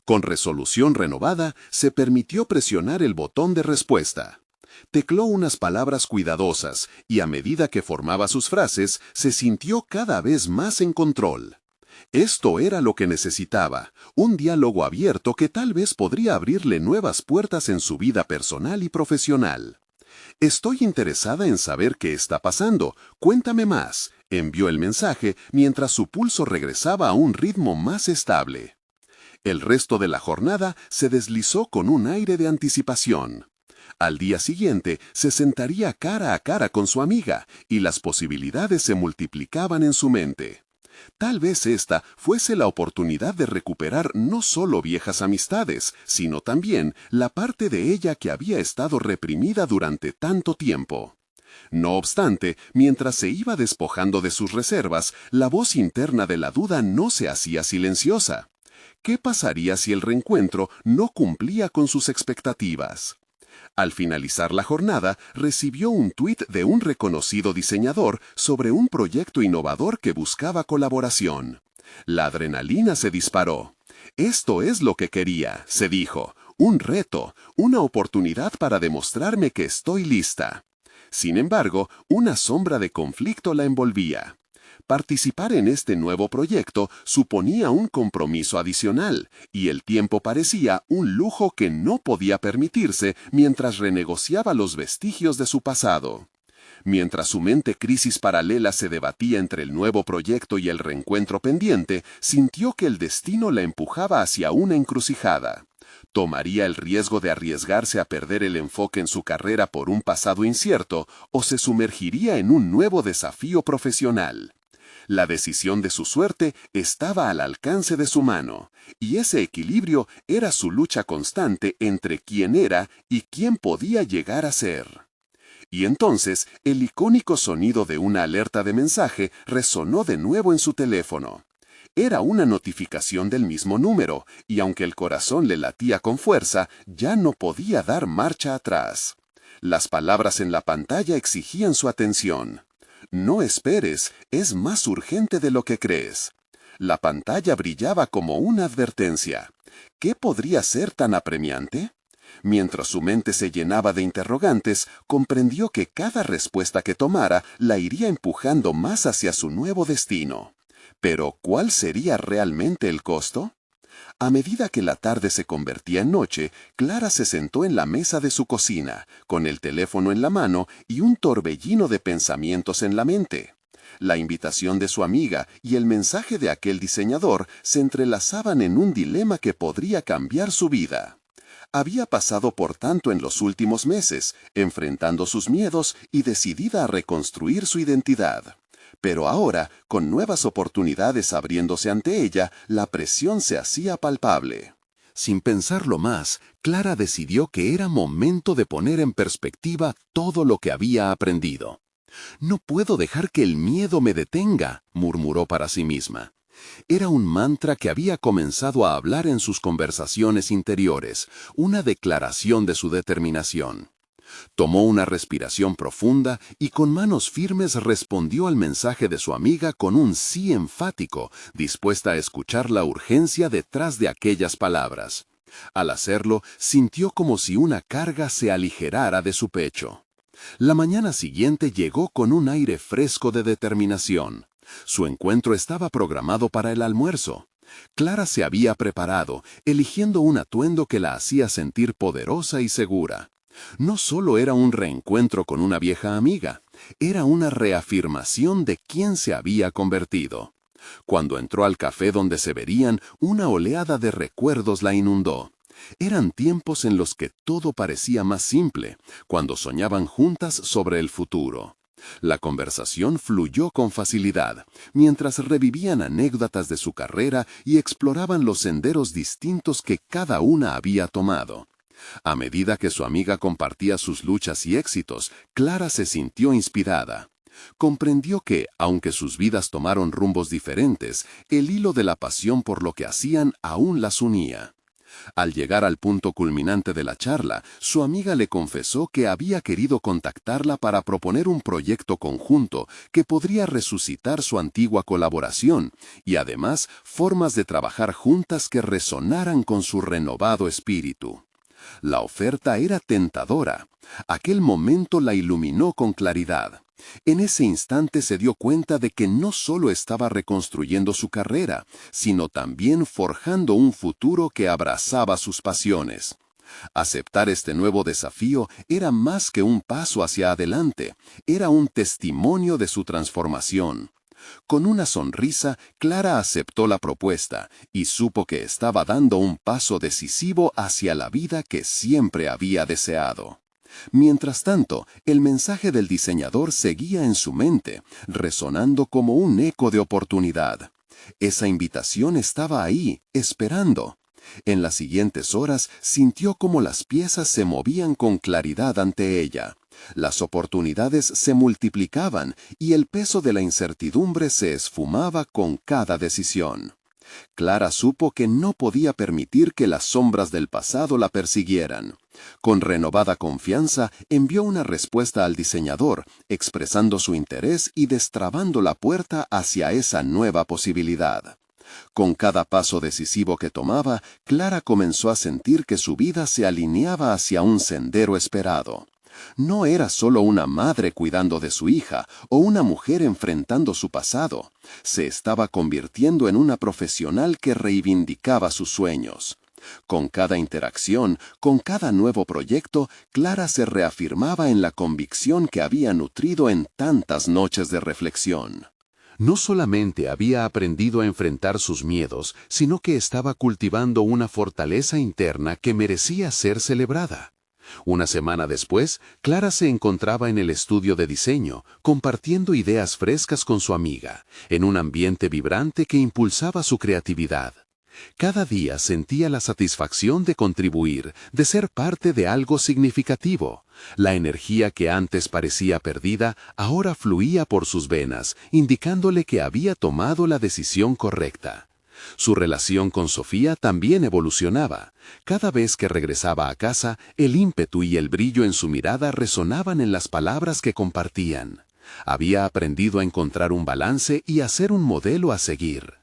Con resolución renovada, se permitió presionar el botón de respuesta. Tecló unas palabras cuidadosas y a medida que formaba sus frases, se sintió cada vez más en control. Esto era lo que necesitaba, un diálogo abierto que tal vez podría abrirle nuevas puertas en su vida personal y profesional. «Estoy interesada en saber qué está pasando. Cuéntame más», envió el mensaje mientras su pulso regresaba a un ritmo más estable. El resto de la jornada se deslizó con un aire de anticipación. Al día siguiente se sentaría cara a cara con su amiga y las posibilidades se multiplicaban en su mente. Tal vez esta fuese la oportunidad de recuperar no solo viejas amistades, sino también la parte de ella que había estado reprimida durante tanto tiempo. No obstante, mientras se iba despojando de sus reservas, la voz interna de la duda no se hacía silenciosa. ¿Qué pasaría si el reencuentro no cumplía con sus expectativas? Al finalizar la jornada, recibió un tuit de un reconocido diseñador sobre un proyecto innovador que buscaba colaboración. La adrenalina se disparó. «Esto es lo que quería», se dijo, «un reto, una oportunidad para demostrarme que estoy lista». Sin embargo, una sombra de conflicto la envolvía. Participar en este nuevo proyecto suponía un compromiso adicional, y el tiempo parecía un lujo que no podía permitirse mientras renegociaba los vestigios de su pasado. Mientras su mente crisis paralela se debatía entre el nuevo proyecto y el reencuentro pendiente, sintió que el destino la empujaba hacia una encrucijada. ¿Tomaría el riesgo de arriesgarse a perder el enfoque en su carrera por un pasado incierto, o se sumergiría en un nuevo desafío profesional? La decisión de su suerte estaba al alcance de su mano, y ese equilibrio era su lucha constante entre quién era y quién podía llegar a ser. Y entonces, el icónico sonido de una alerta de mensaje resonó de nuevo en su teléfono. Era una notificación del mismo número, y aunque el corazón le latía con fuerza, ya no podía dar marcha atrás. Las palabras en la pantalla exigían su atención. «No esperes, es más urgente de lo que crees». La pantalla brillaba como una advertencia. ¿Qué podría ser tan apremiante? Mientras su mente se llenaba de interrogantes, comprendió que cada respuesta que tomara la iría empujando más hacia su nuevo destino. Pero, ¿cuál sería realmente el costo? A medida que la tarde se convertía en noche, Clara se sentó en la mesa de su cocina, con el teléfono en la mano y un torbellino de pensamientos en la mente. La invitación de su amiga y el mensaje de aquel diseñador se entrelazaban en un dilema que podría cambiar su vida. Había pasado por tanto en los últimos meses, enfrentando sus miedos y decidida a reconstruir su identidad. Pero ahora, con nuevas oportunidades abriéndose ante ella, la presión se hacía palpable. Sin pensarlo más, Clara decidió que era momento de poner en perspectiva todo lo que había aprendido. «No puedo dejar que el miedo me detenga», murmuró para sí misma. Era un mantra que había comenzado a hablar en sus conversaciones interiores, una declaración de su determinación. Tomó una respiración profunda y con manos firmes respondió al mensaje de su amiga con un sí enfático, dispuesta a escuchar la urgencia detrás de aquellas palabras. Al hacerlo, sintió como si una carga se aligerara de su pecho. La mañana siguiente llegó con un aire fresco de determinación. Su encuentro estaba programado para el almuerzo. Clara se había preparado, eligiendo un atuendo que la hacía sentir poderosa y segura. No solo era un reencuentro con una vieja amiga, era una reafirmación de quién se había convertido. Cuando entró al café donde se verían, una oleada de recuerdos la inundó. Eran tiempos en los que todo parecía más simple, cuando soñaban juntas sobre el futuro. La conversación fluyó con facilidad, mientras revivían anécdotas de su carrera y exploraban los senderos distintos que cada una había tomado. A medida que su amiga compartía sus luchas y éxitos, Clara se sintió inspirada. Comprendió que, aunque sus vidas tomaron rumbos diferentes, el hilo de la pasión por lo que hacían aún las unía. Al llegar al punto culminante de la charla, su amiga le confesó que había querido contactarla para proponer un proyecto conjunto que podría resucitar su antigua colaboración y además formas de trabajar juntas que resonaran con su renovado espíritu. La oferta era tentadora. Aquel momento la iluminó con claridad. En ese instante se dio cuenta de que no solo estaba reconstruyendo su carrera, sino también forjando un futuro que abrazaba sus pasiones. Aceptar este nuevo desafío era más que un paso hacia adelante, era un testimonio de su transformación. Con una sonrisa, Clara aceptó la propuesta y supo que estaba dando un paso decisivo hacia la vida que siempre había deseado. Mientras tanto, el mensaje del diseñador seguía en su mente, resonando como un eco de oportunidad. Esa invitación estaba ahí, esperando. En las siguientes horas sintió como las piezas se movían con claridad ante ella. Las oportunidades se multiplicaban y el peso de la incertidumbre se esfumaba con cada decisión. Clara supo que no podía permitir que las sombras del pasado la persiguieran. Con renovada confianza, envió una respuesta al diseñador, expresando su interés y destrabando la puerta hacia esa nueva posibilidad. Con cada paso decisivo que tomaba, Clara comenzó a sentir que su vida se alineaba hacia un sendero esperado. No era solo una madre cuidando de su hija o una mujer enfrentando su pasado. Se estaba convirtiendo en una profesional que reivindicaba sus sueños. Con cada interacción, con cada nuevo proyecto, Clara se reafirmaba en la convicción que había nutrido en tantas noches de reflexión. No solamente había aprendido a enfrentar sus miedos, sino que estaba cultivando una fortaleza interna que merecía ser celebrada. Una semana después, Clara se encontraba en el estudio de diseño, compartiendo ideas frescas con su amiga, en un ambiente vibrante que impulsaba su creatividad. Cada día sentía la satisfacción de contribuir, de ser parte de algo significativo. La energía que antes parecía perdida, ahora fluía por sus venas, indicándole que había tomado la decisión correcta. Su relación con Sofía también evolucionaba. Cada vez que regresaba a casa, el ímpetu y el brillo en su mirada resonaban en las palabras que compartían. Había aprendido a encontrar un balance y a ser un modelo a seguir.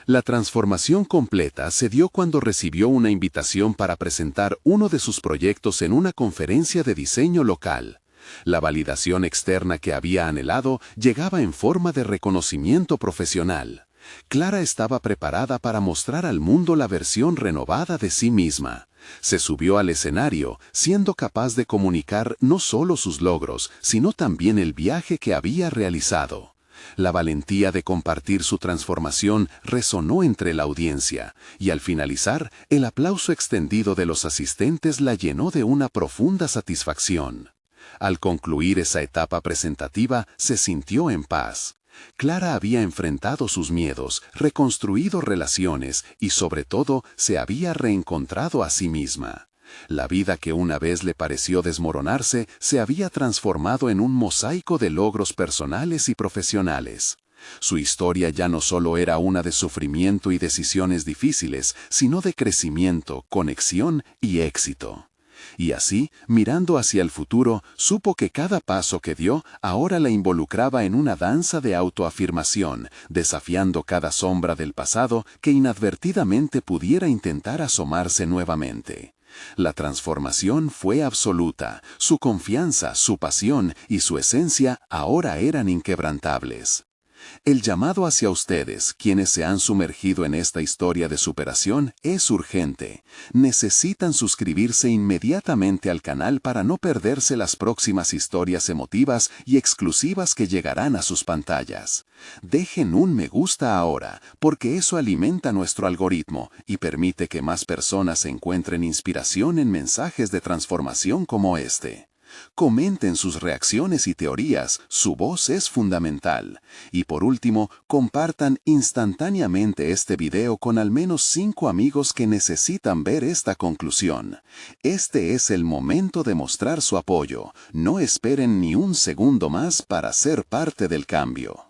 La transformación completa se dio cuando recibió una invitación para presentar uno de sus proyectos en una conferencia de diseño local. La validación externa que había anhelado llegaba en forma de reconocimiento profesional. Clara estaba preparada para mostrar al mundo la versión renovada de sí misma. Se subió al escenario, siendo capaz de comunicar no solo sus logros, sino también el viaje que había realizado. La valentía de compartir su transformación resonó entre la audiencia, y al finalizar, el aplauso extendido de los asistentes la llenó de una profunda satisfacción. Al concluir esa etapa presentativa, se sintió en paz. Clara había enfrentado sus miedos, reconstruido relaciones y sobre todo se había reencontrado a sí misma. La vida que una vez le pareció desmoronarse se había transformado en un mosaico de logros personales y profesionales. Su historia ya no solo era una de sufrimiento y decisiones difíciles, sino de crecimiento, conexión y éxito. Y así, mirando hacia el futuro, supo que cada paso que dio ahora la involucraba en una danza de autoafirmación, desafiando cada sombra del pasado que inadvertidamente pudiera intentar asomarse nuevamente. La transformación fue absoluta, su confianza, su pasión y su esencia ahora eran inquebrantables. El llamado hacia ustedes, quienes se han sumergido en esta historia de superación, es urgente. Necesitan suscribirse inmediatamente al canal para no perderse las próximas historias emotivas y exclusivas que llegarán a sus pantallas. Dejen un me gusta ahora, porque eso alimenta nuestro algoritmo y permite que más personas encuentren inspiración en mensajes de transformación como este. Comenten sus reacciones y teorías, su voz es fundamental. Y por último, compartan instantáneamente este video con al menos 5 amigos que necesitan ver esta conclusión. Este es el momento de mostrar su apoyo. No esperen ni un segundo más para ser parte del cambio.